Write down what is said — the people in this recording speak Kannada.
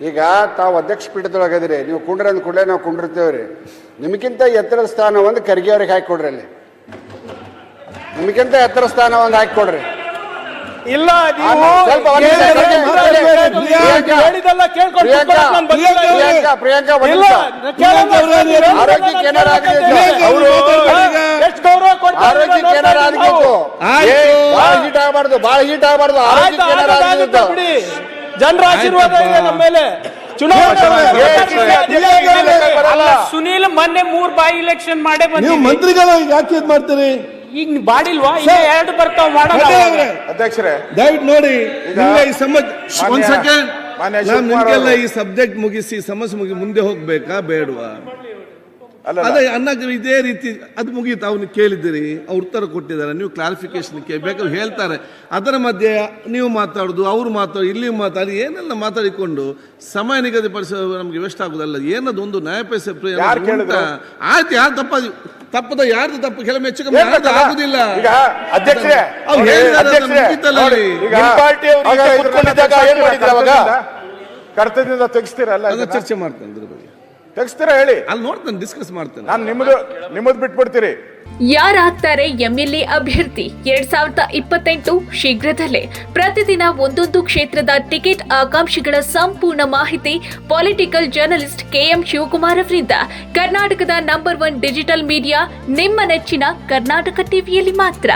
ಈಗ ತಾವು ಅಧ್ಯಕ್ಷ ಪೀಠದೊಳಗದಿರಿ, ನೀವು ಕುಂಡ್ರ ಅಂದ ಕೂಡಲೇ ನಾವು ಕುಂಡಿರ್ತೇವ್ರಿ. ನಿಮಗಿಂತ ಎತ್ತರದ ಸ್ಥಾನ ಒಂದು ಖರ್ಗೆ ಅವ್ರಿಗೆ ಹಾಕಿಕೊಡ್ರಿ. ಅಲ್ಲಿ ನಿಮಗಿಂತ ಎತ್ತರ ಸ್ಥಾನ ಒಂದು ಹಾಕಿಕೊಡ್ರಿ. ಇಲ್ಲ ಪ್ರಿಯಾಂಕಾ ಆರೋಗ್ಯಕ್ಕೆ ಏನಾರ ಆರೋಗ್ಯಕ್ಕೆ ಏನಾರ ಆಗಿತ್ತು, ಬಹಳ ಹೀಟ್ ಆಗಬಾರ್ದು, ಬಹಳ ಹೀಟ್ ಆಗಬಾರ್ದು. ಆರೋಗ್ಯಕ್ಕೆ ಏನಾರ ಆಗಿತ್ತು, ಜನರ ಆಶೀರ್ವಾದ ಇದೆ ನಮ್ಮ ಮೇಲೆ. ಸುನೀಲ್ ಮೊನ್ನೆ 3 ಬಾಯಿ ಎಲೆಕ್ಷನ್ ಮಾಡೇ ಬಂದಿದ್ದೀವಿ. ಮಂತ್ರಿಗಳು ಯಾಕೆ ಮಾಡ್ತೀರಿ? ಈಗ ಬಾಡಿಲ್ವಾ? ಈಗ 2 ಬರ್ತಾವ ಮಾಡೋಣ. ಅಧ್ಯಕ್ಷರೇ ದಯವಿಟ್ಟು ನೋಡಿ, ಈ ನಿಮ್ಗೆಲ್ಲ ಈ ಸಬ್ಜೆಕ್ಟ್ ಮುಗಿಸಿ ಸಮಸ್ಯೆ ಮುಂದೆ ಹೋಗ್ಬೇಕಾ ಬೇಡವಾ? ಅದೇ ಅನ್ನಾಗ ಇದೇ ರೀತಿ ಅದು ಮುಗೀತು. ಅವನು ಕೇಳಿದ್ದೀರಿ, ಅವ್ರು ಉತ್ತರ ಕೊಟ್ಟಿದ್ದಾರೆ, ನೀವು ಕ್ಲಾರಿಫಿಕೇಶನ್ ಬೇಕಾದ್ರೆ ಹೇಳ್ತಾರೆ. ಅದರ ಮಧ್ಯೆ ನೀವು ಮಾತಾಡೋದು, ಅವ್ರು ಮಾತಾಡೋದು, ಇಲ್ಲಿ ಮಾತಾಡಿ ಏನೆಲ್ಲ ಮಾತಾಡಿಕೊಂಡು ಸಮಯ ನಿಗದಿಪಡಿಸೋದು ನಮ್ಗೆ ವೇಸ್ಟ್ ಆಗುದಲ್ಲ. ಏನದು ಒಂದು ನ್ಯಾಯಪೈಸೆ ಆಯ್ತು. ಯಾರು ತಪ್ಪದ ಯಾರ್ದು ತಪ್ಪು ಕೆಲವು ಮೆಚ್ಚುಗೆ ಆಗುದಿಲ್ಲ. ಕರ್ತವ್ಯದಿಂದ ತೆಗಿಸ್ತೀರಲ್ಲ, ಚರ್ಚೆ ಮಾಡ್ತೇನೆ ಅದ್ರ ಬಗ್ಗೆ. ತೆಗಿಸ್ತೀರಾ ಹೇಳಿ, ಅಲ್ಲಿ ನೋಡ್ತೇನೆ, ಡಿಸ್ಕಸ್ ಮಾಡ್ತೇನೆ. ನಾನು ನಿಮ್ಮದು ಬಿಟ್ಬಿಡ್ತೀರಿ. ಯಾರಾಗ್ತಾರೆ ಎಂಎಲ್ಎ ಅಭ್ಯರ್ಥಿ 2028 ಶೀಘ್ರದಲ್ಲೇ. ಪ್ರತಿದಿನ ಒಂದೊಂದು ಕ್ಷೇತ್ರದ ಟಿಕೆಟ್ ಆಕಾಂಕ್ಷಿಗಳ ಸಂಪೂರ್ಣ ಮಾಹಿತಿ ಪೊಲಿಟಿಕಲ್ ಜರ್ನಲಿಸ್ಟ್ KM ಶಿವಕುಮಾರ್ ಅವರಿಂದ. ಕರ್ನಾಟಕದ ನಂಬರ್ 1 ಡಿಜಿಟಲ್ ಮೀಡಿಯಾ ನಿಮ್ಮ ನೆಚ್ಚಿನ ಕರ್ನಾಟಕ ಟಿವಿಯಲ್ಲಿ ಮಾತ್ರ.